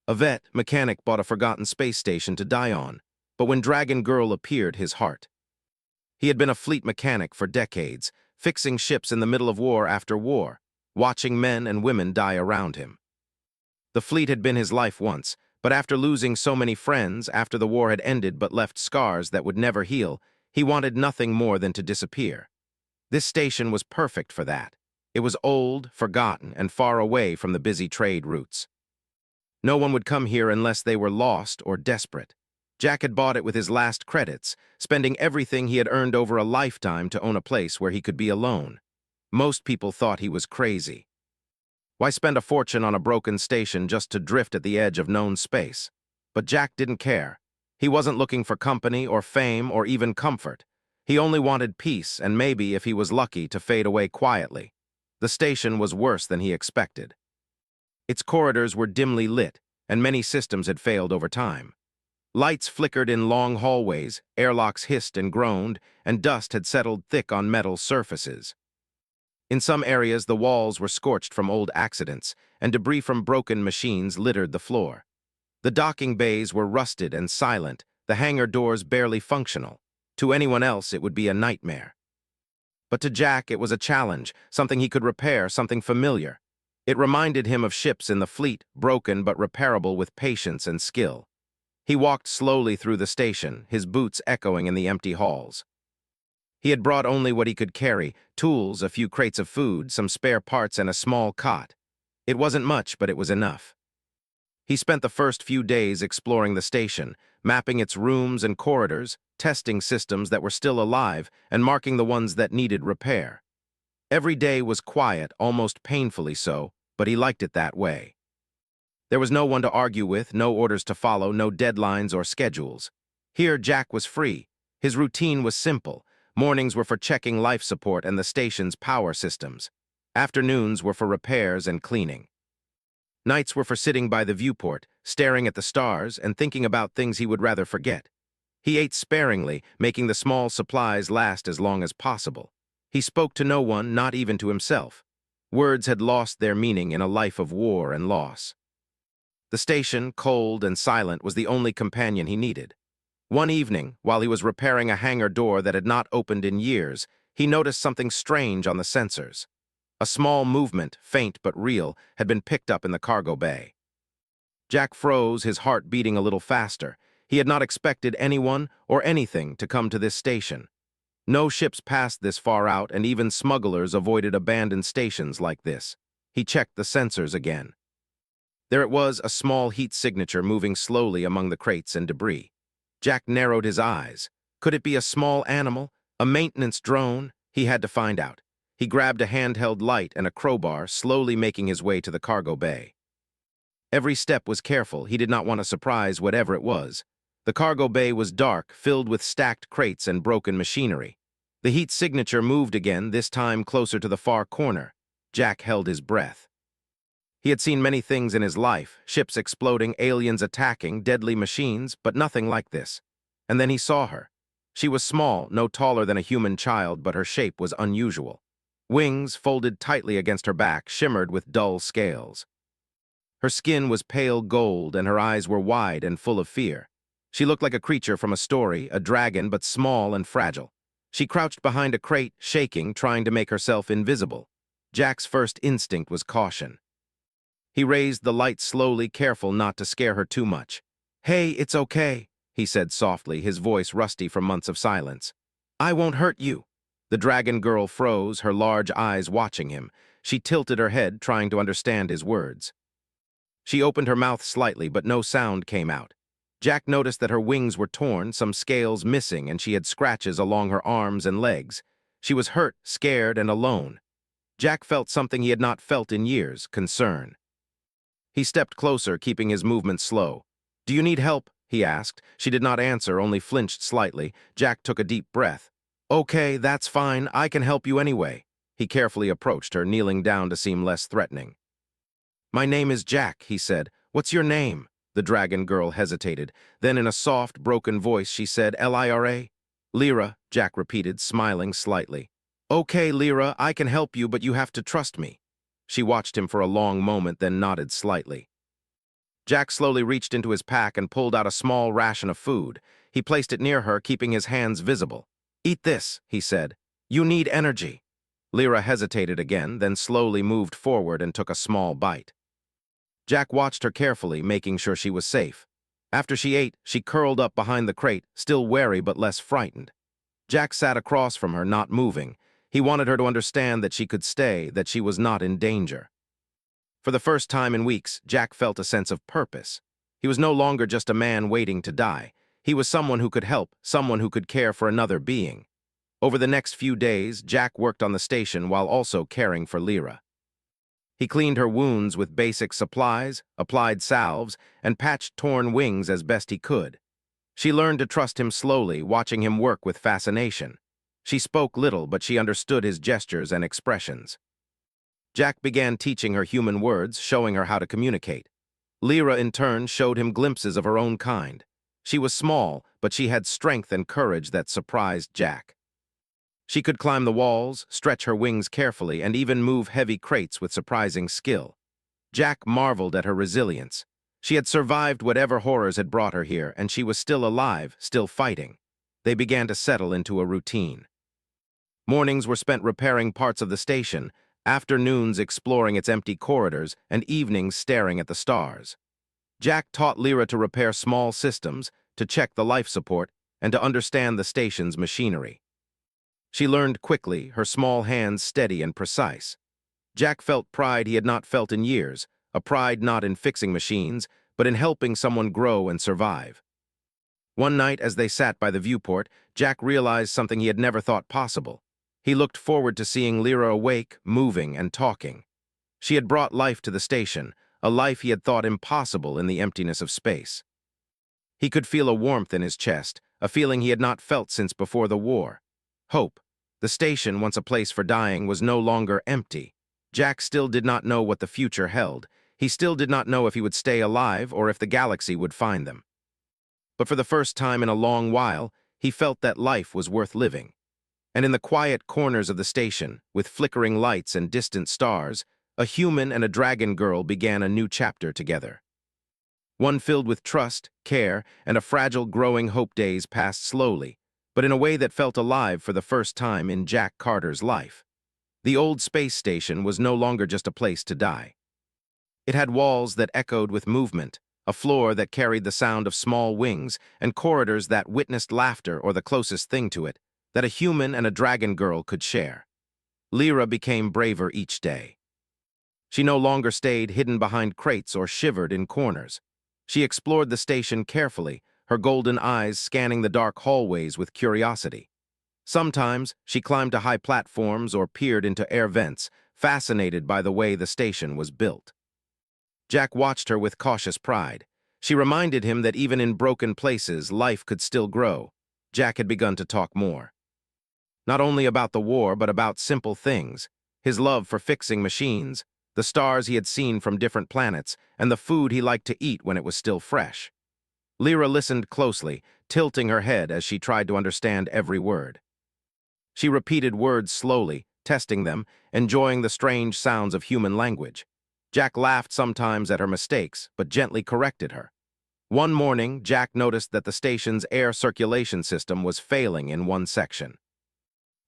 A vet mechanic bought a forgotten space station to die on, but when Dragon Girl appeared, his heart. He had been a fleet mechanic for decades, fixing ships in the middle of war after war, watching men and women die around him. The fleet had been his life once, but after losing so many friends, after the war had ended but left scars that would never heal, he wanted nothing more than to disappear. This station was perfect for that. It was old, forgotten, and far away from the busy trade routes. No one would come here unless they were lost or desperate. Jack had bought it with his last credits, spending everything he had earned over a lifetime to own a place where he could be alone. Most people thought he was crazy. Why spend a fortune on a broken station just to drift at the edge of known space? But Jack didn't care. He wasn't looking for company or fame or even comfort. He only wanted peace and maybe, if he was lucky, to fade away quietly. The station was worse than he expected. Its corridors were dimly lit, and many systems had failed over time. Lights flickered in long hallways, airlocks hissed and groaned, and dust had settled thick on metal surfaces. In some areas, the walls were scorched from old accidents, and debris from broken machines littered the floor. The docking bays were rusted and silent, the hangar doors barely functional. To anyone else, it would be a nightmare. But to Jack, it was a challenge, something he could repair, something familiar. It reminded him of ships in the fleet, broken but repairable with patience and skill. He walked slowly through the station, his boots echoing in the empty halls. He had brought only what he could carry: tools, a few crates of food, some spare parts, and a small cot. It wasn't much, but it was enough. He spent the first few days exploring the station, mapping its rooms and corridors, testing systems that were still alive, and marking the ones that needed repair. Every day was quiet, almost painfully so, but he liked it that way. There was no one to argue with, no orders to follow, no deadlines or schedules. Here, Jack was free. His routine was simple. Mornings were for checking life support and the station's power systems. Afternoons were for repairs and cleaning. Nights were for sitting by the viewport, staring at the stars and thinking about things he would rather forget. He ate sparingly, making the small supplies last as long as possible. He spoke to no one, not even to himself. Words had lost their meaning in a life of war and loss. The station, cold and silent, was the only companion he needed. One evening, while he was repairing a hangar door that had not opened in years, he noticed something strange on the sensors. A small movement, faint but real, had been picked up in the cargo bay. Jack froze, his heart beating a little faster. He had not expected anyone or anything to come to this station. No ships passed this far out, and even smugglers avoided abandoned stations like this. He checked the sensors again. There it was, a small heat signature moving slowly among the crates and debris. Jack narrowed his eyes. Could it be a small animal? A maintenance drone? He had to find out. He grabbed a handheld light and a crowbar, slowly making his way to the cargo bay. Every step was careful. He did not want to surprise whatever it was. The cargo bay was dark, filled with stacked crates and broken machinery. The heat signature moved again, this time closer to the far corner. Jack held his breath. He had seen many things in his life: ships exploding, aliens attacking, deadly machines, but nothing like this. And then he saw her. She was small, no taller than a human child, but her shape was unusual. Wings, folded tightly against her back, shimmered with dull scales. Her skin was pale gold, and her eyes were wide and full of fear. She looked like a creature from a story, a dragon, but small and fragile. She crouched behind a crate, shaking, trying to make herself invisible. Jack's first instinct was caution. He raised the light slowly, careful not to scare her too much. "Hey, it's okay," he said softly, his voice rusty from months of silence. "I won't hurt you." The dragon girl froze, her large eyes watching him. She tilted her head, trying to understand his words. She opened her mouth slightly, but no sound came out. Jack noticed that her wings were torn, some scales missing, and she had scratches along her arms and legs. She was hurt, scared, and alone. Jack felt something he had not felt in years: concern. He stepped closer, keeping his movements slow. "Do you need help?" he asked. She did not answer, only flinched slightly. Jack took a deep breath. "Okay, that's fine. I can help you anyway." He carefully approached her, kneeling down to seem less threatening. "My name is Jack," he said. "What's your name?" The dragon girl hesitated. Then in a soft, broken voice, she said, "Lyra." "Lyra," Jack repeated, smiling slightly. "Okay, Lyra, I can help you, but you have to trust me." She watched him for a long moment, then nodded slightly. Jack slowly reached into his pack and pulled out a small ration of food. He placed it near her, keeping his hands visible. "Eat this," he said. "You need energy." Lyra hesitated again, then slowly moved forward and took a small bite. Jack watched her carefully, making sure she was safe. After she ate, she curled up behind the crate, still wary but less frightened. Jack sat across from her, not moving. He wanted her to understand that she could stay, that she was not in danger. For the first time in weeks, Jack felt a sense of purpose. He was no longer just a man waiting to die. He was someone who could help, someone who could care for another being. Over the next few days, Jack worked on the station while also caring for Lyra. He cleaned her wounds with basic supplies, applied salves, and patched torn wings as best he could. She learned to trust him slowly, watching him work with fascination. She spoke little, but she understood his gestures and expressions. Jack began teaching her human words, showing her how to communicate. Lyra, in turn, showed him glimpses of her own kind. She was small, but she had strength and courage that surprised Jack. She could climb the walls, stretch her wings carefully, and even move heavy crates with surprising skill. Jack marveled at her resilience. She had survived whatever horrors had brought her here, and she was still alive, still fighting. They began to settle into a routine. Mornings were spent repairing parts of the station, afternoons exploring its empty corridors, and evenings staring at the stars. Jack taught Lyra to repair small systems, to check the life support, and to understand the station's machinery. She learned quickly, her small hands steady and precise. Jack felt pride he had not felt in years, a pride not in fixing machines, but in helping someone grow and survive. One night, as they sat by the viewport, Jack realized something he had never thought possible. He looked forward to seeing Lyra awake, moving, and talking. She had brought life to the station, a life he had thought impossible in the emptiness of space. He could feel a warmth in his chest, a feeling he had not felt since before the war. Hope. The station, once a place for dying, was no longer empty. Jack still did not know what the future held. He still did not know if he would stay alive or if the galaxy would find them. But for the first time in a long while, he felt that life was worth living. And in the quiet corners of the station, with flickering lights and distant stars, a human and a dragon girl began a new chapter together. One filled with trust, care, and a fragile, growing hope. Days passed slowly, but in a way that felt alive for the first time in Jack Carter's life. The old space station was no longer just a place to die. It had walls that echoed with movement, a floor that carried the sound of small wings, and corridors that witnessed laughter, or the closest thing to it, that a human and a dragon girl could share. Lyra became braver each day. She no longer stayed hidden behind crates or shivered in corners. She explored the station carefully, her golden eyes scanning the dark hallways with curiosity. Sometimes she climbed to high platforms or peered into air vents, fascinated by the way the station was built. Jack watched her with cautious pride. She reminded him that even in broken places, life could still grow. Jack had begun to talk more. Not only about the war, but about simple things. His love for fixing machines, the stars he had seen from different planets, and the food he liked to eat when it was still fresh. Lyra listened closely, tilting her head as she tried to understand every word. She repeated words slowly, testing them, enjoying the strange sounds of human language. Jack laughed sometimes at her mistakes, but gently corrected her. One morning, Jack noticed that the station's air circulation system was failing in one section.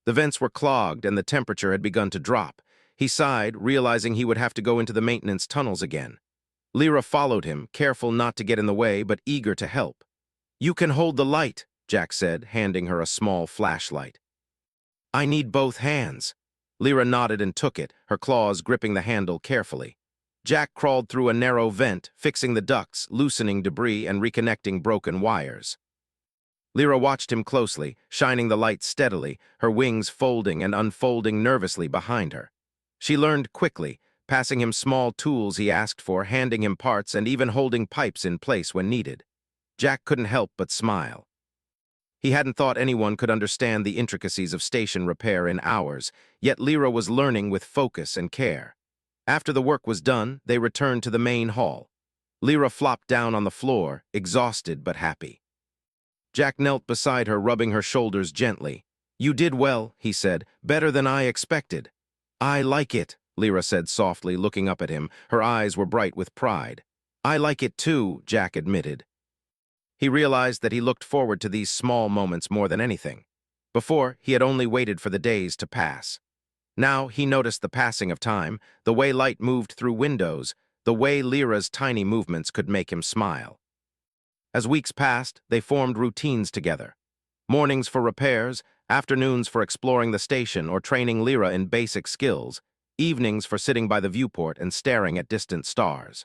The vents were clogged and the temperature had begun to drop. He sighed, realizing he would have to go into the maintenance tunnels again. Lyra followed him, careful not to get in the way, but eager to help. "You can hold the light," Jack said, handing her a small flashlight. "I need both hands." Lyra nodded and took it, her claws gripping the handle carefully. Jack crawled through a narrow vent, fixing the ducts, loosening debris, and reconnecting broken wires. Lyra watched him closely, shining the light steadily, her wings folding and unfolding nervously behind her. She learned quickly, passing him small tools he asked for, handing him parts, and even holding pipes in place when needed. Jack couldn't help but smile. He hadn't thought anyone could understand the intricacies of station repair in hours, yet Lyra was learning with focus and care. After the work was done, they returned to the main hall. Lyra flopped down on the floor, exhausted but happy. Jack knelt beside her, rubbing her shoulders gently. "You did well," he said, "better than I expected." "I like it," Lyra said softly, looking up at him. Her eyes were bright with pride. I like it too, Jack admitted. He realized that he looked forward to these small moments more than anything. Before, he had only waited for the days to pass. Now he noticed the passing of time, the way light moved through windows, the way Lyra's tiny movements could make him smile. As weeks passed, they formed routines together. Mornings for repairs, afternoons for exploring the station or training Lyra in basic skills, evenings for sitting by the viewport and staring at distant stars.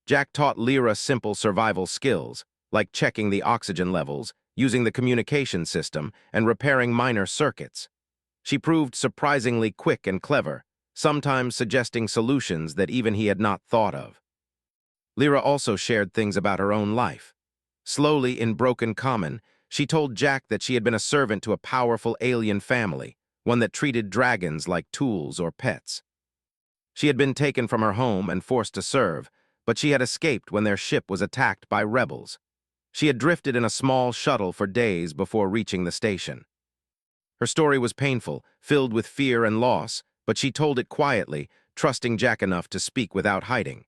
Jack taught Lyra simple survival skills, like checking the oxygen levels, using the communication system, and repairing minor circuits. She proved surprisingly quick and clever, sometimes suggesting solutions that even he had not thought of. Lyra also shared things about her own life. Slowly, in broken common, she told Jack that she had been a servant to a powerful alien family, one that treated dragons like tools or pets. She had been taken from her home and forced to serve, but she had escaped when their ship was attacked by rebels. She had drifted in a small shuttle for days before reaching the station. Her story was painful, filled with fear and loss, but she told it quietly, trusting Jack enough to speak without hiding.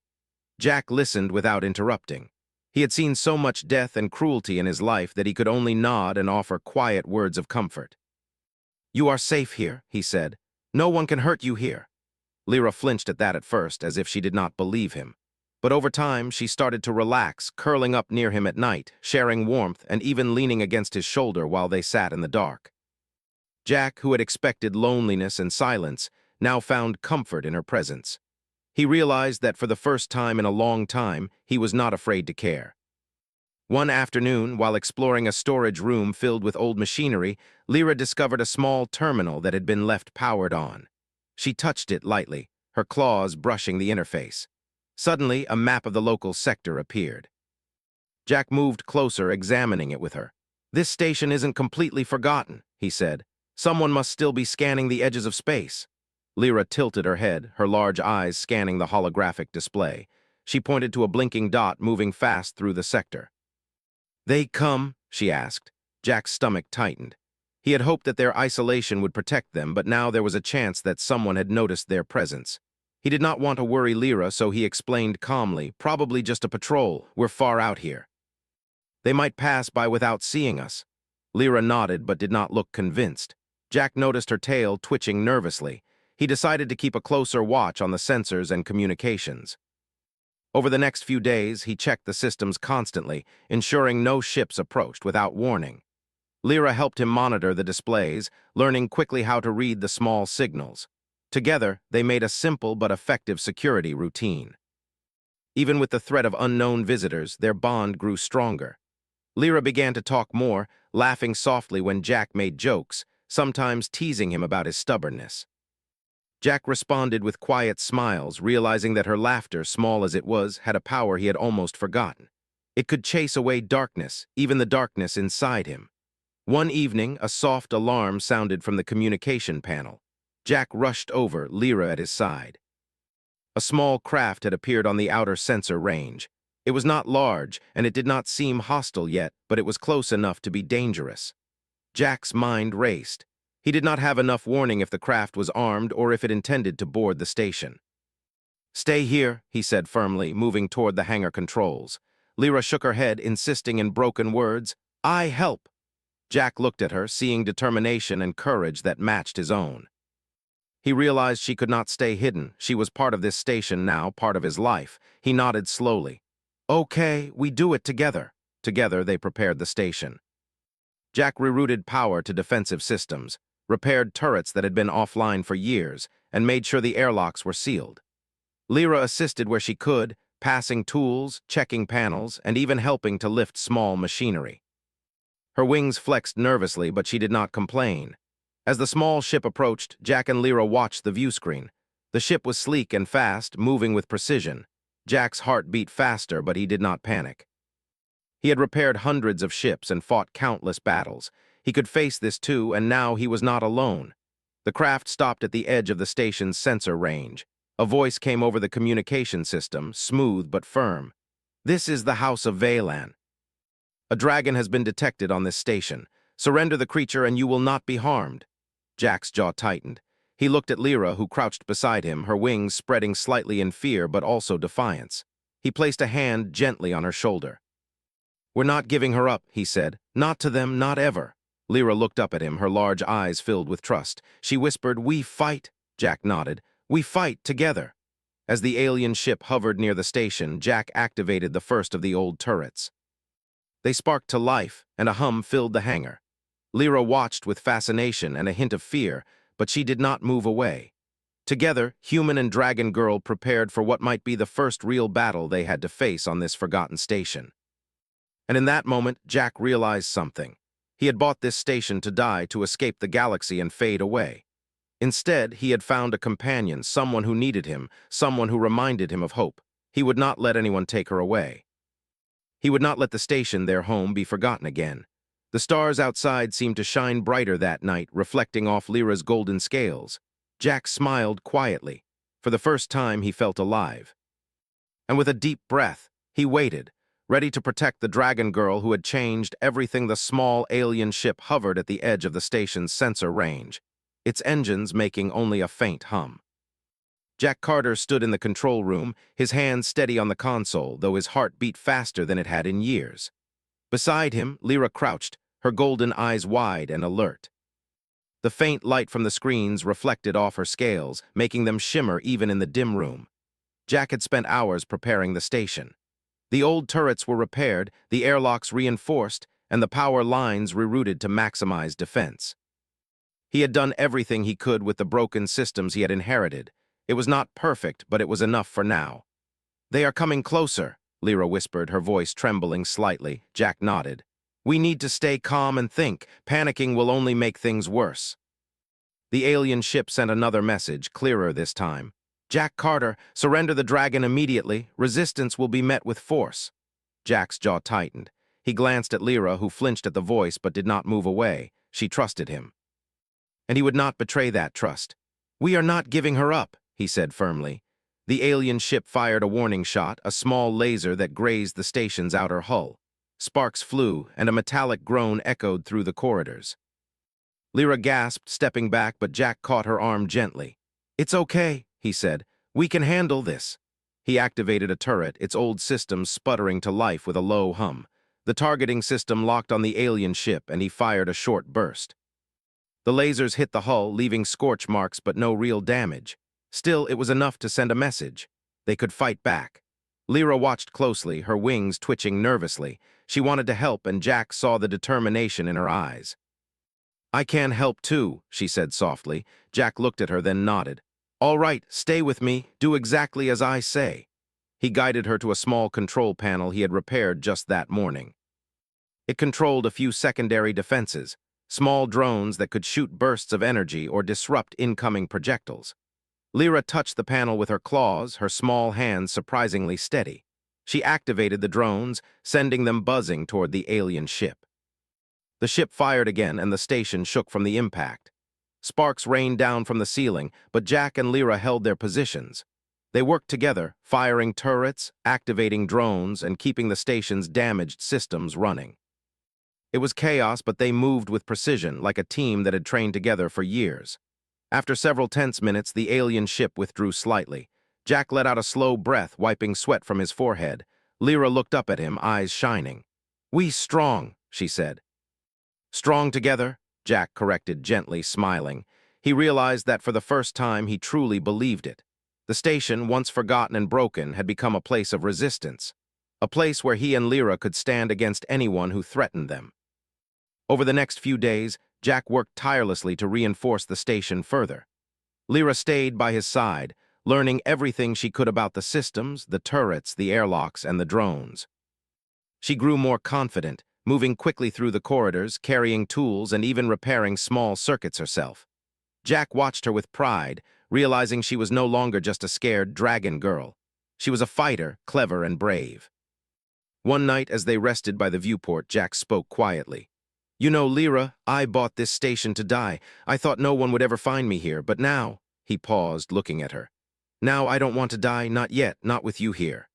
Jack listened without interrupting. He had seen so much death and cruelty in his life that he could only nod and offer quiet words of comfort. "You are safe here," he said. "No one can hurt you here." Lyra flinched at that at first, as if she did not believe him. But over time, she started to relax, curling up near him at night, sharing warmth, and even leaning against his shoulder while they sat in the dark. Jack, who had expected loneliness and silence, now found comfort in her presence. He realized that for the first time in a long time, he was not afraid to care. One afternoon, while exploring a storage room filled with old machinery, Lyra discovered a small terminal that had been left powered on. She touched it lightly, her claws brushing the interface. Suddenly, a map of the local sector appeared. Jack moved closer, examining it with her. "This station isn't completely forgotten," he said. "Someone must still be scanning the edges of space." Lyra tilted her head, her large eyes scanning the holographic display. She pointed to a blinking dot moving fast through the sector. "They come?" she asked. Jack's stomach tightened. He had hoped that their isolation would protect them, but now there was a chance that someone had noticed their presence. He did not want to worry Lyra, so he explained calmly, "Probably just a patrol. We're far out here." "They might pass by without seeing us." Lyra nodded but did not look convinced. Jack noticed her tail twitching nervously. He decided to keep a closer watch on the sensors and communications. Over the next few days, he checked the systems constantly, ensuring no ships approached without warning. Lyra helped him monitor the displays, learning quickly how to read the small signals. Together, they made a simple but effective security routine. Even with the threat of unknown visitors, their bond grew stronger. Lyra began to talk more, laughing softly when Jack made jokes, sometimes teasing him about his stubbornness. Jack responded with quiet smiles, realizing that her laughter, small as it was, had a power he had almost forgotten. It could chase away darkness, even the darkness inside him. One evening, a soft alarm sounded from the communication panel. Jack rushed over, Lyra at his side. A small craft had appeared on the outer sensor range. It was not large, and it did not seem hostile yet, but it was close enough to be dangerous. Jack's mind raced. He did not have enough warning if the craft was armed or if it intended to board the station. "Stay here," he said firmly, moving toward the hangar controls. Lyra shook her head, insisting in broken words, "I help." Jack looked at her, seeing determination and courage that matched his own. He realized she could not stay hidden. She was part of this station now, part of his life. He nodded slowly. "Okay, we do it together." Together, they prepared the station. Jack rerouted power to defensive systems, repaired turrets that had been offline for years, and made sure the airlocks were sealed. Lyra assisted where she could, passing tools, checking panels, and even helping to lift small machinery. Her wings flexed nervously, but she did not complain. As the small ship approached, Jack and Lyra watched the view screen. The ship was sleek and fast, moving with precision. Jack's heart beat faster, but he did not panic. He had repaired hundreds of ships and fought countless battles. He could face this too, and now he was not alone. The craft stopped at the edge of the station's sensor range. A voice came over the communication system, smooth but firm. "This is the House of Valan. A dragon has been detected on this station. Surrender the creature and you will not be harmed." Jack's jaw tightened. He looked at Lyra, who crouched beside him, her wings spreading slightly in fear but also defiance. He placed a hand gently on her shoulder. "We're not giving her up," he said. "Not to them, not ever." Lyra looked up at him, her large eyes filled with trust. She whispered, "We fight." Jack nodded. "We fight together." As the alien ship hovered near the station, Jack activated the first of the old turrets. They sparked to life, and a hum filled the hangar. Lyra watched with fascination and a hint of fear, but she did not move away. Together, human and dragon girl prepared for what might be the first real battle they had to face on this forgotten station. And in that moment, Jack realized something. He had bought this station to die, to escape the galaxy and fade away. Instead, he had found a companion, someone who needed him, someone who reminded him of hope. He would not let anyone take her away. He would not let the station, their home, be forgotten again. The stars outside seemed to shine brighter that night, reflecting off Lyra's golden scales. Jack smiled quietly. For the first time, he felt alive. And with a deep breath, he waited, ready to protect the dragon girl who had changed everything. The small alien ship hovered at the edge of the station's sensor range, its engines making only a faint hum. Jack Carter stood in the control room, his hands steady on the console, though his heart beat faster than it had in years. Beside him, Lyra crouched, her golden eyes wide and alert. The faint light from the screens reflected off her scales, making them shimmer even in the dim room. Jack had spent hours preparing the station. The old turrets were repaired, the airlocks reinforced, and the power lines rerouted to maximize defense. He had done everything he could with the broken systems he had inherited. It was not perfect, but it was enough for now. "They are coming closer," Lyra whispered, her voice trembling slightly. Jack nodded. "We need to stay calm and think. Panicking will only make things worse." The alien ship sent another message, clearer this time. "Jack Carter, surrender the dragon immediately. Resistance will be met with force." Jack's jaw tightened. He glanced at Lyra, who flinched at the voice but did not move away. She trusted him. And he would not betray that trust. "We are not giving her up," he said firmly. The alien ship fired a warning shot, a small laser that grazed the station's outer hull. Sparks flew, and a metallic groan echoed through the corridors. Lyra gasped, stepping back, but Jack caught her arm gently. "It's okay," he said. "We can handle this." He activated a turret, its old systems sputtering to life with a low hum. The targeting system locked on the alien ship, and he fired a short burst. The lasers hit the hull, leaving scorch marks but no real damage. Still, it was enough to send a message. They could fight back. Lyra watched closely, her wings twitching nervously. She wanted to help, and Jack saw the determination in her eyes. "I can help too," she said softly. Jack looked at her, then nodded. "All right, stay with me. Do exactly as I say." He guided her to a small control panel he had repaired just that morning. It controlled a few secondary defenses, small drones that could shoot bursts of energy or disrupt incoming projectiles. Lyra touched the panel with her claws, her small hands surprisingly steady. She activated the drones, sending them buzzing toward the alien ship. The ship fired again, and the station shook from the impact. Sparks rained down from the ceiling, but Jack and Lyra held their positions. They worked together, firing turrets, activating drones, and keeping the station's damaged systems running. It was chaos, but they moved with precision, like a team that had trained together for years. After several tense minutes, the alien ship withdrew slightly. Jack let out a slow breath, wiping sweat from his forehead. Lyra looked up at him, eyes shining. "We strong," she said. "Strong together," Jack corrected gently, smiling. He realized that for the first time he truly believed it. The station, once forgotten and broken, had become a place of resistance. A place where he and Lyra could stand against anyone who threatened them. Over the next few days, Jack worked tirelessly to reinforce the station further. Lyra stayed by his side, learning everything she could about the systems, the turrets, the airlocks, and the drones. She grew more confident, moving quickly through the corridors, carrying tools, and even repairing small circuits herself. Jack watched her with pride, realizing she was no longer just a scared dragon girl. She was a fighter, clever and brave. One night, as they rested by the viewport, Jack spoke quietly. "You know, Lyra, I bought this station to die. I thought no one would ever find me here, but now—" He paused, looking at her. "Now I don't want to die, not yet, not with you here."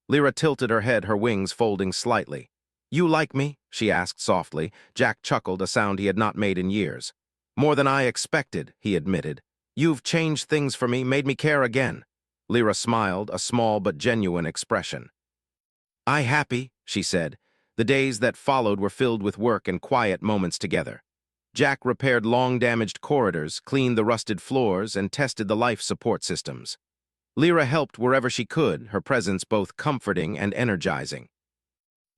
Lyra tilted her head, her wings folding slightly. "You like me?" she asked softly. Jack chuckled, a sound he had not made in years. "More than I expected," he admitted. "You've changed things for me, made me care again." Lyra smiled, a small but genuine expression. "I happy," she said. The days that followed were filled with work and quiet moments together. Jack repaired long-damaged corridors, cleaned the rusted floors, and tested the life support systems. Lyra helped wherever she could, her presence both comforting and energizing.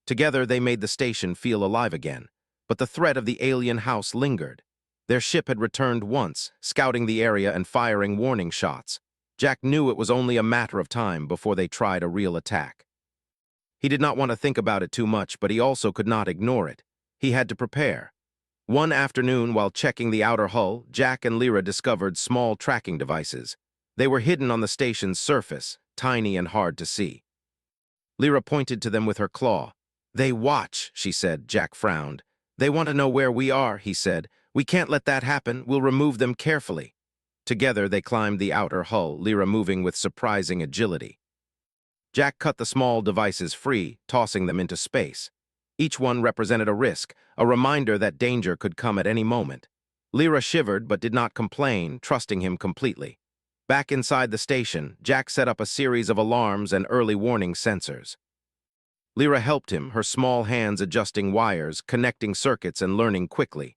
Together, they made the station feel alive again, but the threat of the alien house lingered. Their ship had returned once, scouting the area and firing warning shots. Jack knew it was only a matter of time before they tried a real attack. He did not want to think about it too much, but he also could not ignore it. He had to prepare. One afternoon, while checking the outer hull, Jack and Lyra discovered small tracking devices. They were hidden on the station's surface, tiny and hard to see. Lyra pointed to them with her claw. "They watch," she said. Jack frowned. "They want to know where we are," he said. "We can't let that happen. We'll remove them carefully." Together, they climbed the outer hull, Lyra moving with surprising agility. Jack cut the small devices free, tossing them into space. Each one represented a risk, a reminder that danger could come at any moment. Lyra shivered but did not complain, trusting him completely. Back inside the station, Jack set up a series of alarms and early warning sensors. Lyra helped him, her small hands adjusting wires, connecting circuits, and learning quickly.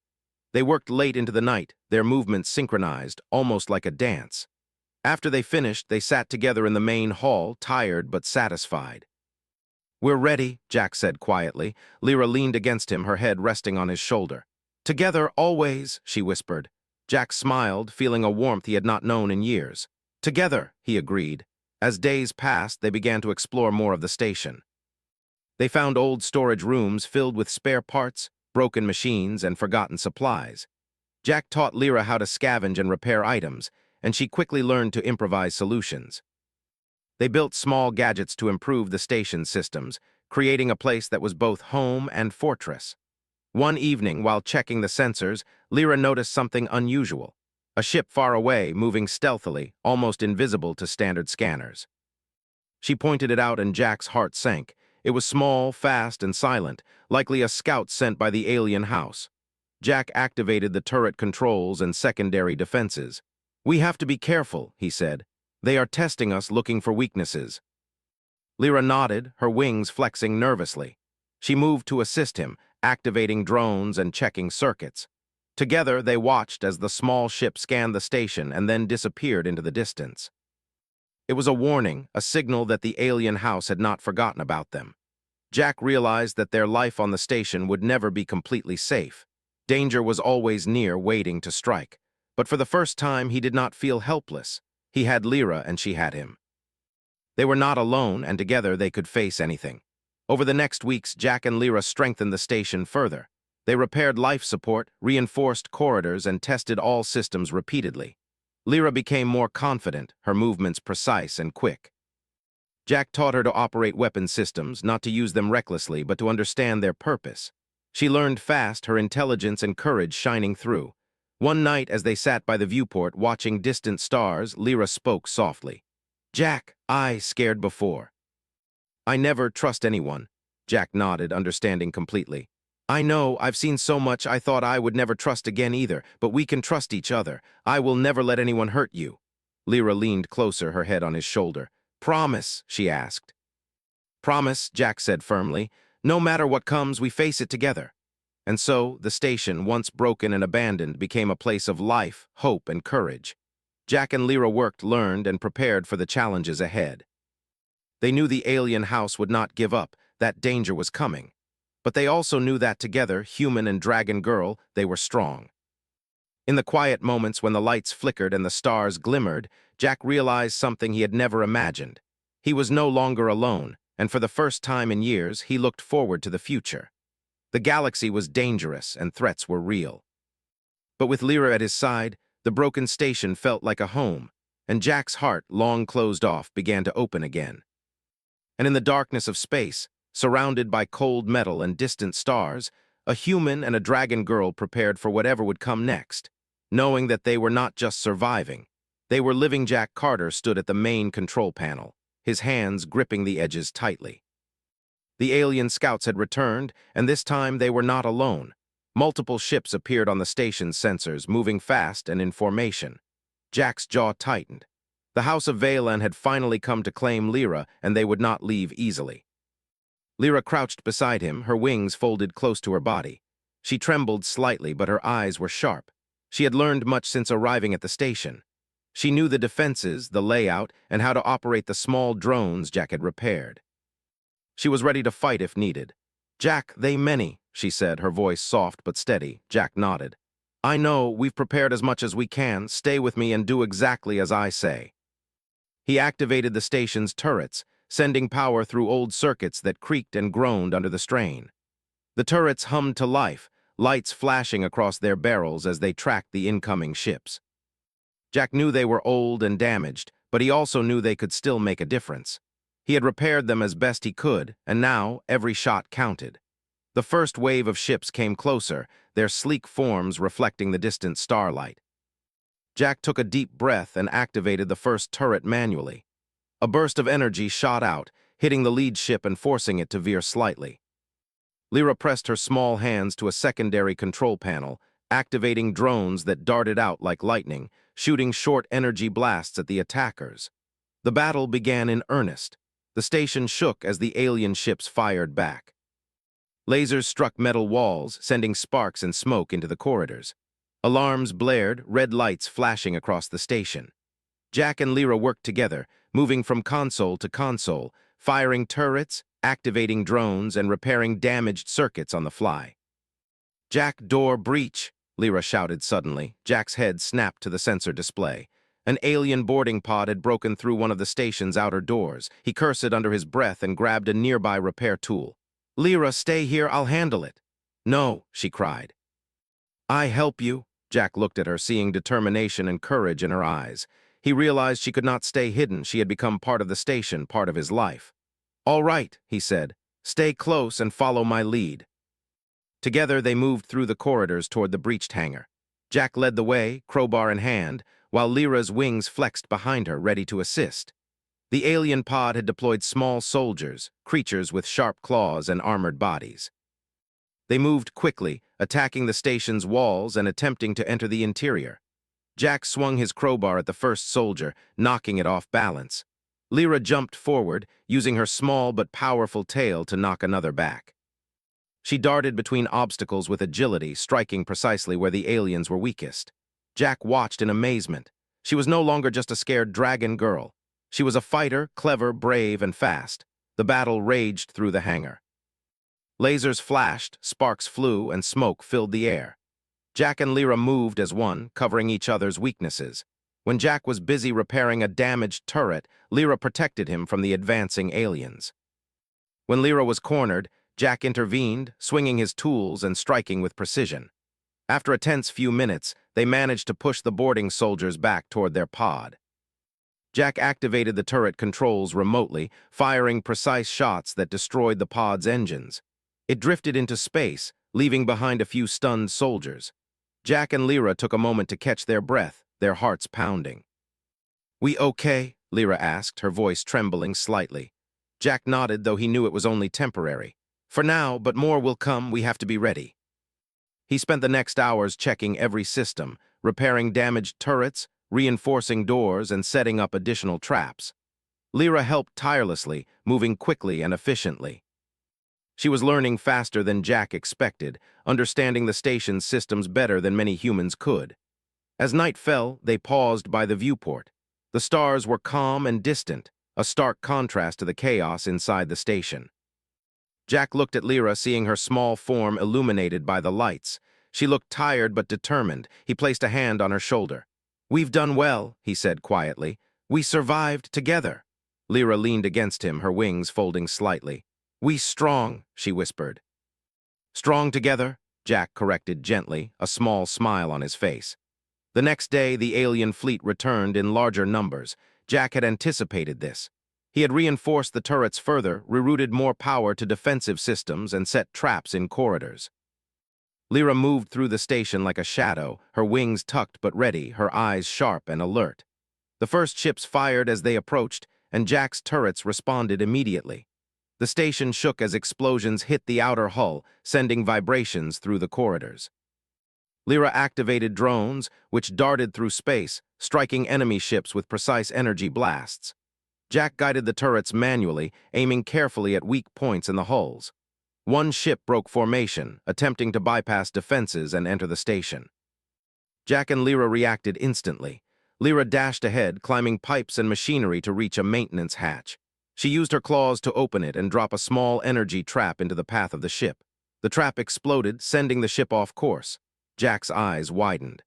They worked late into the night, their movements synchronized, almost like a dance. After they finished, they sat together in the main hall, tired but satisfied. "We're ready," Jack said quietly. Lyra leaned against him, her head resting on his shoulder. "Together, always," she whispered. Jack smiled, feeling a warmth he had not known in years. "Together," he agreed. As days passed, they began to explore more of the station. They found old storage rooms filled with spare parts, broken machines, and forgotten supplies. Jack taught Lyra how to scavenge and repair items, and she quickly learned to improvise solutions. They built small gadgets to improve the station's systems, creating a place that was both home and fortress. One evening, while checking the sensors, Lyra noticed something unusual. A ship far away, moving stealthily, almost invisible to standard scanners. She pointed it out and Jack's heart sank. It was small, fast, and silent, likely a scout sent by the alien house. Jack activated the turret controls and secondary defenses. "We have to be careful," he said. "They are testing us, looking for weaknesses." Lyra nodded, her wings flexing nervously. She moved to assist him, activating drones and checking circuits. Together, they watched as the small ship scanned the station and then disappeared into the distance. It was a warning, a signal that the alien house had not forgotten about them. Jack realized that their life on the station would never be completely safe. Danger was always near, waiting to strike. But for the first time, he did not feel helpless. He had Lyra and she had him. They were not alone, and together they could face anything. Over the next weeks, Jack and Lyra strengthened the station further. They repaired life support, reinforced corridors, and tested all systems repeatedly. Lyra became more confident, her movements precise and quick. Jack taught her to operate weapon systems, not to use them recklessly, but to understand their purpose. She learned fast, her intelligence and courage shining through. One night, as they sat by the viewport watching distant stars, Lyra spoke softly. "Jack, I scared before. I never trust anyone." Jack nodded, understanding completely. "I know, I've seen so much I thought I would never trust again either, but we can trust each other. I will never let anyone hurt you." Lyra leaned closer, her head on his shoulder. "Promise?" she asked. "Promise," Jack said firmly. "No matter what comes, we face it together." And so, the station, once broken and abandoned, became a place of life, hope, and courage. Jack and Lyra worked, learned, and prepared for the challenges ahead. They knew the alien house would not give up, that danger was coming. But they also knew that together, human and dragon girl, they were strong. In the quiet moments when the lights flickered and the stars glimmered, Jack realized something he had never imagined. He was no longer alone, and for the first time in years, he looked forward to the future. The galaxy was dangerous and threats were real. But with Lyra at his side, the broken station felt like a home, and Jack's heart, long closed off, began to open again. And in the darkness of space, surrounded by cold metal and distant stars, a human and a dragon girl prepared for whatever would come next. Knowing that they were not just surviving, they were living. Jack Carter stood at the main control panel, his hands gripping the edges tightly. The alien scouts had returned, and this time they were not alone. Multiple ships appeared on the station's sensors, moving fast and in formation. Jack's jaw tightened. The House of Valan had finally come to claim Lyra, and they would not leave easily. Lyra crouched beside him, her wings folded close to her body. She trembled slightly, but her eyes were sharp. She had learned much since arriving at the station. She knew the defenses, the layout, and how to operate the small drones Jack had repaired. She was ready to fight if needed. "Jack, they many," she said, her voice soft but steady. Jack nodded. "I know, we've prepared as much as we can. Stay with me and do exactly as I say." He activated the station's turrets, sending power through old circuits that creaked and groaned under the strain. The turrets hummed to life, lights flashing across their barrels as they tracked the incoming ships. Jack knew they were old and damaged, but he also knew they could still make a difference. He had repaired them as best he could, and now every shot counted. The first wave of ships came closer, their sleek forms reflecting the distant starlight. Jack took a deep breath and activated the first turret manually. A burst of energy shot out, hitting the lead ship and forcing it to veer slightly. Lyra pressed her small hands to a secondary control panel, activating drones that darted out like lightning, shooting short energy blasts at the attackers. The battle began in earnest. The station shook as the alien ships fired back. Lasers struck metal walls, sending sparks and smoke into the corridors. Alarms blared, red lights flashing across the station. Jack and Lyra worked together, moving from console to console, firing turrets, activating drones, and repairing damaged circuits on the fly. "Jack, door breach," Lyra shouted suddenly. Jack's head snapped to the sensor display. An alien boarding pod had broken through one of the station's outer doors. He cursed under his breath and grabbed a nearby repair tool. "Lyra, stay here, I'll handle it." "No," she cried. "I help you." Jack looked at her, seeing determination and courage in her eyes. He realized she could not stay hidden. She had become part of the station, part of his life. "All right," he said. "Stay close and follow my lead." Together, they moved through the corridors toward the breached hangar. Jack led the way, crowbar in hand, while Lyra's wings flexed behind her, ready to assist. The alien pod had deployed small soldiers, creatures with sharp claws and armored bodies. They moved quickly, attacking the station's walls and attempting to enter the interior. Jack swung his crowbar at the first soldier, knocking it off balance. Lyra jumped forward, using her small but powerful tail to knock another back. She darted between obstacles with agility, striking precisely where the aliens were weakest. Jack watched in amazement. She was no longer just a scared dragon girl. She was a fighter, clever, brave, and fast. The battle raged through the hangar. Lasers flashed, sparks flew, and smoke filled the air. Jack and Lyra moved as one, covering each other's weaknesses. When Jack was busy repairing a damaged turret, Lyra protected him from the advancing aliens. When Lyra was cornered, Jack intervened, swinging his tools and striking with precision. After a tense few minutes, they managed to push the boarding soldiers back toward their pod. Jack activated the turret controls remotely, firing precise shots that destroyed the pod's engines. It drifted into space, leaving behind a few stunned soldiers. Jack and Lyra took a moment to catch their breath, their hearts pounding. "We okay?" Lyra asked, her voice trembling slightly. Jack nodded, though he knew it was only temporary. "For now, but more will come. We have to be ready." He spent the next hours checking every system, repairing damaged turrets, reinforcing doors, and setting up additional traps. Lyra helped tirelessly, moving quickly and efficiently. She was learning faster than Jack expected, understanding the station's systems better than many humans could. As night fell, they paused by the viewport. The stars were calm and distant, a stark contrast to the chaos inside the station. Jack looked at Lyra, seeing her small form illuminated by the lights. She looked tired but determined. He placed a hand on her shoulder. "We've done well," he said quietly. "We survived together." Lyra leaned against him, her wings folding slightly. "We strong," she whispered. "Strong together," Jack corrected gently, a small smile on his face. The next day, the alien fleet returned in larger numbers. Jack had anticipated this. He had reinforced the turrets further, rerouted more power to defensive systems, and set traps in corridors. Lyra moved through the station like a shadow, her wings tucked but ready, her eyes sharp and alert. The first ships fired as they approached, and Jack's turrets responded immediately. The station shook as explosions hit the outer hull, sending vibrations through the corridors. Lyra activated drones, which darted through space, striking enemy ships with precise energy blasts. Jack guided the turrets manually, aiming carefully at weak points in the hulls. One ship broke formation, attempting to bypass defenses and enter the station. Jack and Lyra reacted instantly. Lyra dashed ahead, climbing pipes and machinery to reach a maintenance hatch. She used her claws to open it and drop a small energy trap into the path of the ship. The trap exploded, sending the ship off course. Jack's eyes widened.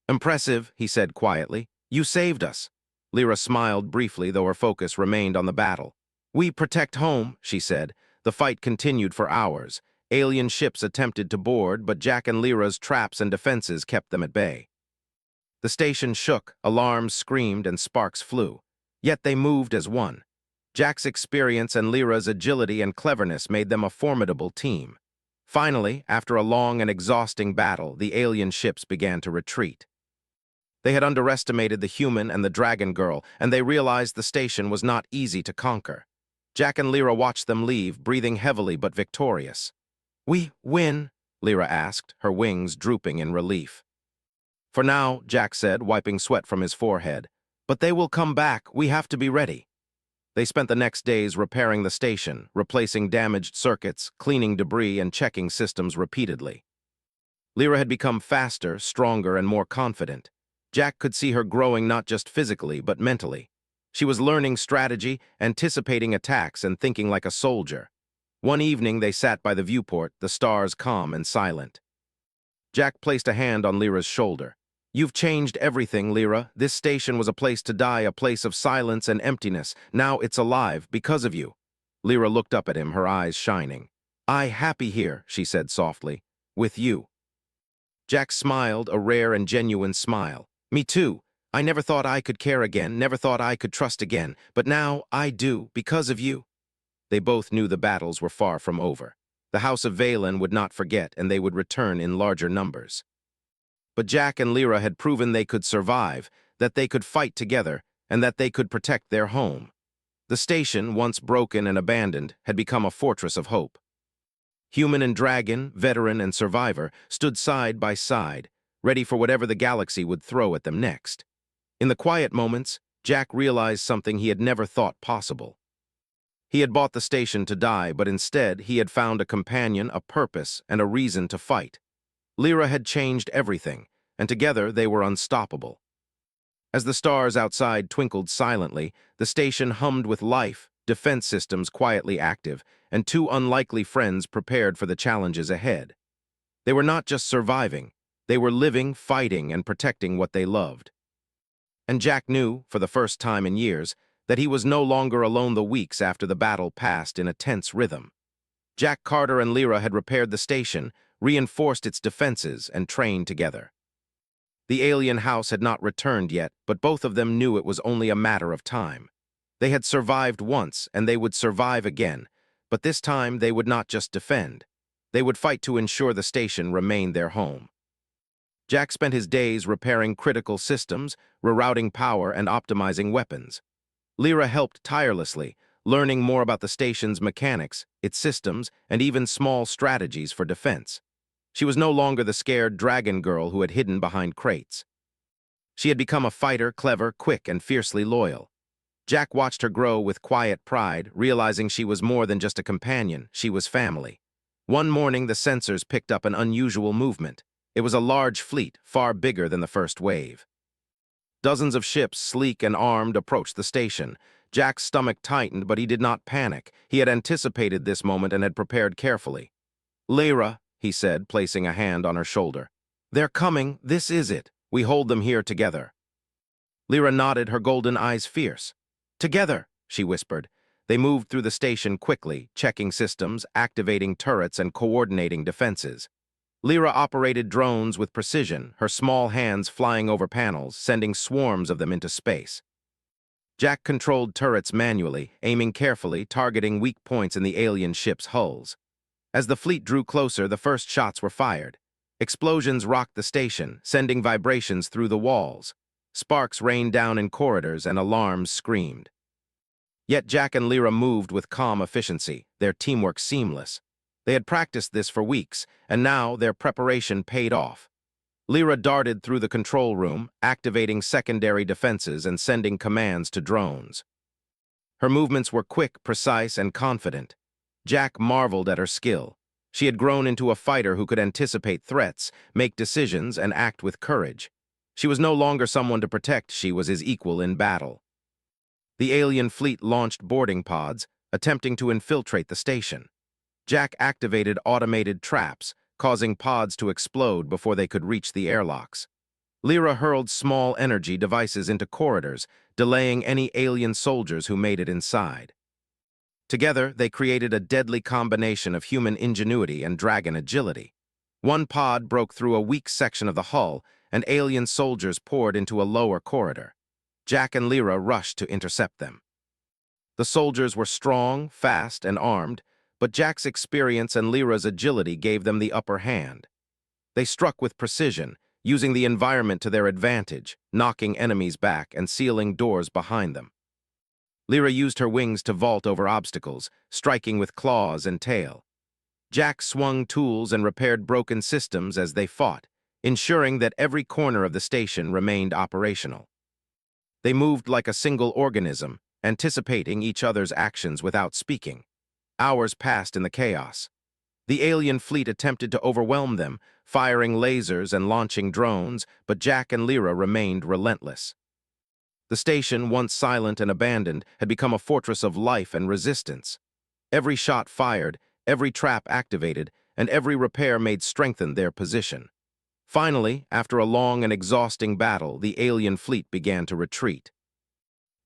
"Impressive," he said quietly. "You saved us." Lyra smiled briefly, though her focus remained on the battle. "We protect home," she said. The fight continued for hours. Alien ships attempted to board, but Jack and Lyra's traps and defenses kept them at bay. The station shook, alarms screamed, and sparks flew. Yet they moved as one. Jack's experience and Lyra's agility and cleverness made them a formidable team. Finally, after a long and exhausting battle, the alien ships began to retreat. They had underestimated the human and the dragon girl, and they realized the station was not easy to conquer. Jack and Lyra watched them leave, breathing heavily but victorious. "We win?" Lyra asked, her wings drooping in relief. "For now," Jack said, wiping sweat from his forehead. "But they will come back. We have to be ready." They spent the next days repairing the station, replacing damaged circuits, cleaning debris, and checking systems repeatedly. Lyra had become faster, stronger, and more confident. Jack could see her growing not just physically, but mentally. She was learning strategy, anticipating attacks, and thinking like a soldier. One evening, they sat by the viewport, the stars calm and silent. Jack placed a hand on Lyra's shoulder. "You've changed everything, Lyra. This station was a place to die, a place of silence and emptiness. Now it's alive, because of you." Lyra looked up at him, her eyes shining. "I happy here," she said softly. "With you." Jack smiled, a rare and genuine smile. "Me too. I never thought I could care again, never thought I could trust again. But now I do, because of you." They both knew the battles were far from over. The House of Valen would not forget, and they would return in larger numbers. But Jack and Lyra had proven they could survive, that they could fight together, and that they could protect their home. The station, once broken and abandoned, had become a fortress of hope. Human and dragon, veteran and survivor, stood side by side, ready for whatever the galaxy would throw at them next. In the quiet moments, Jack realized something he had never thought possible. He had bought the station to die, but instead he had found a companion, a purpose, and a reason to fight. Lyra had changed everything, and together they were unstoppable. As the stars outside twinkled silently, the station hummed with life, defense systems quietly active, and two unlikely friends prepared for the challenges ahead. They were not just surviving, they were living, fighting, and protecting what they loved. And Jack knew, for the first time in years, that he was no longer alone the weeks after the battle passed in a tense rhythm. Jack Carter and Lyra had repaired the station, reinforced its defenses, and trained together. The alien house had not returned yet, but both of them knew it was only a matter of time. They had survived once, and they would survive again, but this time they would not just defend. They would fight to ensure the station remained their home. Jack spent his days repairing critical systems, rerouting power, and optimizing weapons. Lyra helped tirelessly, learning more about the station's mechanics, its systems, and even small strategies for defense. She was no longer the scared dragon girl who had hidden behind crates. She had become a fighter, clever, quick, and fiercely loyal. Jack watched her grow with quiet pride, realizing she was more than just a companion, she was family. One morning, the sensors picked up an unusual movement. It was a large fleet, far bigger than the first wave. Dozens of ships, sleek and armed, approached the station. Jack's stomach tightened, but he did not panic. He had anticipated this moment and had prepared carefully. "Lyra," he said, placing a hand on her shoulder. "They're coming. This is it. We hold them here together." Lyra nodded, her golden eyes fierce. "Together," she whispered. They moved through the station quickly, checking systems, activating turrets, and coordinating defenses. Lyra operated drones with precision, her small hands flying over panels, sending swarms of them into space. Jack controlled turrets manually, aiming carefully, targeting weak points in the alien ship's hulls. As the fleet drew closer, the first shots were fired. Explosions rocked the station, sending vibrations through the walls. Sparks rained down in corridors and alarms screamed. Yet Jack and Lyra moved with calm efficiency, their teamwork seamless. They had practiced this for weeks, and now their preparation paid off. Lyra darted through the control room, activating secondary defenses and sending commands to drones. Her movements were quick, precise, and confident. Jack marveled at her skill. She had grown into a fighter who could anticipate threats, make decisions, and act with courage. She was no longer someone to protect, she was his equal in battle. The alien fleet launched boarding pods, attempting to infiltrate the station. Jack activated automated traps, causing pods to explode before they could reach the airlocks. Lyra hurled small energy devices into corridors, delaying any alien soldiers who made it inside. Together, they created a deadly combination of human ingenuity and dragon agility. One pod broke through a weak section of the hull, and alien soldiers poured into a lower corridor. Jack and Lyra rushed to intercept them. The soldiers were strong, fast, and armed, but Jack's experience and Lyra's agility gave them the upper hand. They struck with precision, using the environment to their advantage, knocking enemies back and sealing doors behind them. Lyra used her wings to vault over obstacles, striking with claws and tail. Jack swung tools and repaired broken systems as they fought, ensuring that every corner of the station remained operational. They moved like a single organism, anticipating each other's actions without speaking. Hours passed in the chaos. The alien fleet attempted to overwhelm them, firing lasers and launching drones, but Jack and Lyra remained relentless. The station, once silent and abandoned, had become a fortress of life and resistance. Every shot fired, every trap activated, and every repair made strengthen their position. Finally, after a long and exhausting battle, the alien fleet began to retreat.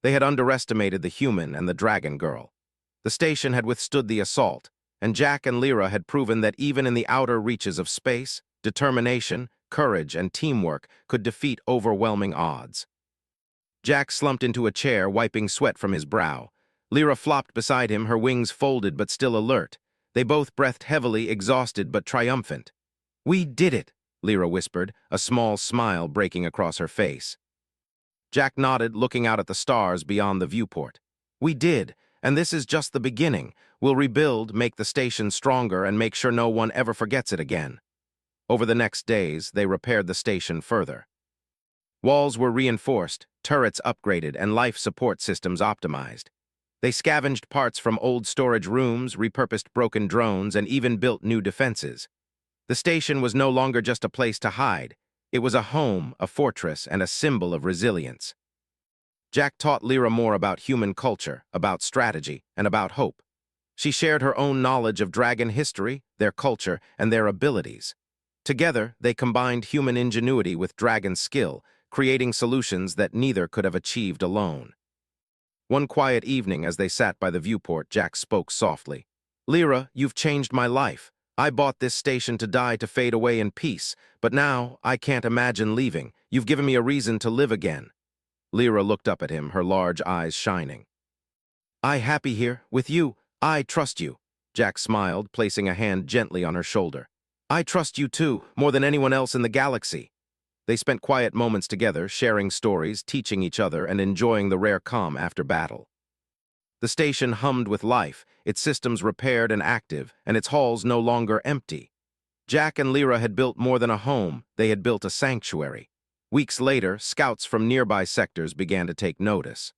They had underestimated the human and the dragon girl. The station had withstood the assault, and Jack and Lyra had proven that even in the outer reaches of space, determination, courage, and teamwork could defeat overwhelming odds. Jack slumped into a chair, wiping sweat from his brow. Lyra flopped beside him, her wings folded but still alert. They both breathed heavily, exhausted but triumphant. "We did it," Lyra whispered, a small smile breaking across her face. Jack nodded, looking out at the stars beyond the viewport. "We did, and this is just the beginning. We'll rebuild, make the station stronger, and make sure no one ever forgets it again." Over the next days, they repaired the station further. Walls were reinforced, turrets upgraded, and life support systems optimized. They scavenged parts from old storage rooms, repurposed broken drones, and even built new defenses. The station was no longer just a place to hide. It was a home, a fortress, and a symbol of resilience. Jack taught Lyra more about human culture, about strategy, and about hope. She shared her own knowledge of dragon history, their culture, and their abilities. Together, they combined human ingenuity with dragon skill, creating solutions that neither could have achieved alone. One quiet evening, as they sat by the viewport, Jack spoke softly. "Lyra, you've changed my life. I bought this station to die, to fade away in peace, but now I can't imagine leaving. You've given me a reason to live again." Lyra looked up at him, her large eyes shining. "I happy here, with you. I trust you." Jack smiled, placing a hand gently on her shoulder. "I trust you too, more than anyone else in the galaxy." They spent quiet moments together, sharing stories, teaching each other, and enjoying the rare calm after battle. The station hummed with life, its systems repaired and active, and its halls no longer empty. Jack and Lyra had built more than a home, they had built a sanctuary. Weeks later, scouts from nearby sectors began to take notice.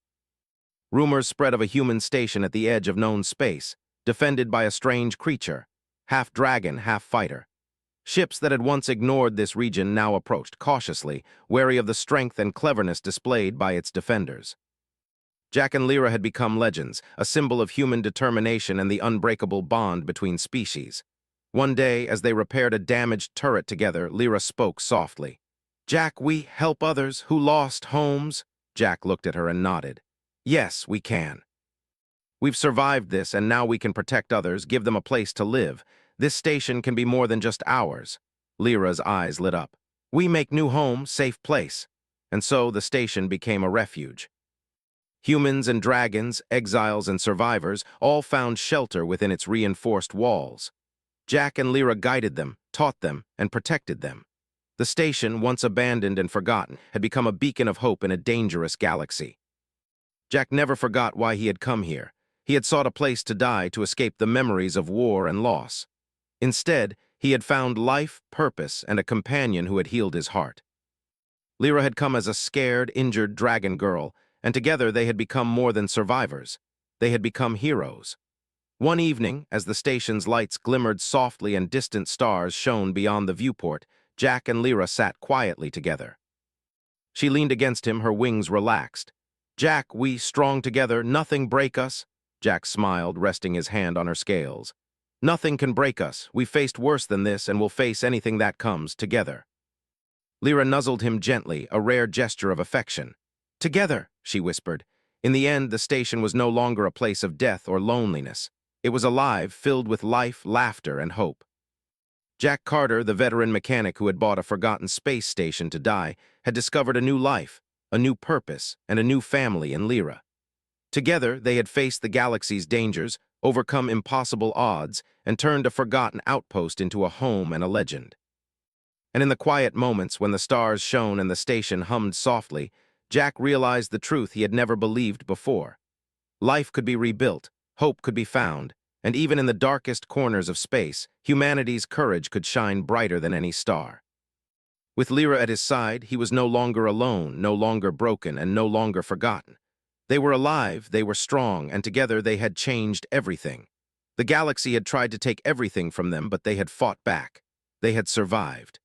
Rumors spread of a human station at the edge of known space, defended by a strange creature, half dragon, half fighter. Ships that had once ignored this region now approached cautiously, wary of the strength and cleverness displayed by its defenders. Jack and Lyra had become legends, a symbol of human determination and the unbreakable bond between species. One day, as they repaired a damaged turret together, Lyra spoke softly. "Jack, we help others who lost homes." Jack looked at her and nodded. "Yes, we can. We've survived this, and now we can protect others, give them a place to live. This station can be more than just ours." Lyra's eyes lit up. "We make new home, safe place." And so the station became a refuge. Humans and dragons, exiles and survivors, all found shelter within its reinforced walls. Jack and Lyra guided them, taught them, and protected them. The station, once abandoned and forgotten, had become a beacon of hope in a dangerous galaxy. Jack never forgot why he had come here. He had sought a place to die, to escape the memories of war and loss. Instead, He had found life, purpose, and a companion who had healed his heart. Lyra had come as a scared, injured dragon girl, and together they had become more than survivors. They had become heroes. One evening, as the station's lights glimmered softly and distant stars shone beyond the viewport, Jack and Lyra sat quietly together. She leaned against him, her wings relaxed. "Jack, we strong together, nothing break us." Jack smiled, resting his hand on her scales. "Nothing can break us. We faced worse than this and will face anything that comes, together." Lyra nuzzled him gently, a rare gesture of affection. "Together," she whispered. In the end, the station was no longer a place of death or loneliness. It was alive, filled with life, laughter, and hope. Jack Carter, the veteran mechanic who had bought a forgotten space station to die, had discovered a new life, a new purpose, and a new family in Lyra. Together, they had faced the galaxy's dangers, overcome impossible odds, and turned a forgotten outpost into a home and a legend. And in the quiet moments when the stars shone and the station hummed softly, Jack realized the truth he had never believed before. Life could be rebuilt, hope could be found, and even in the darkest corners of space, humanity's courage could shine brighter than any star. With Lyra at his side, he was no longer alone, no longer broken, and no longer forgotten. They were alive, they were strong, and together they had changed everything. The galaxy had tried to take everything from them, but they had fought back. They had survived.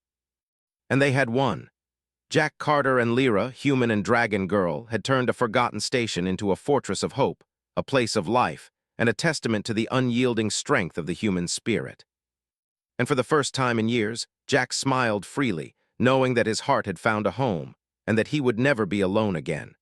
And they had won. Jack Carter and Lyra, human and dragon girl, had turned a forgotten station into a fortress of hope, a place of life, and a testament to the unyielding strength of the human spirit. And for the first time in years, Jack smiled freely, knowing that his heart had found a home, and that he would never be alone again.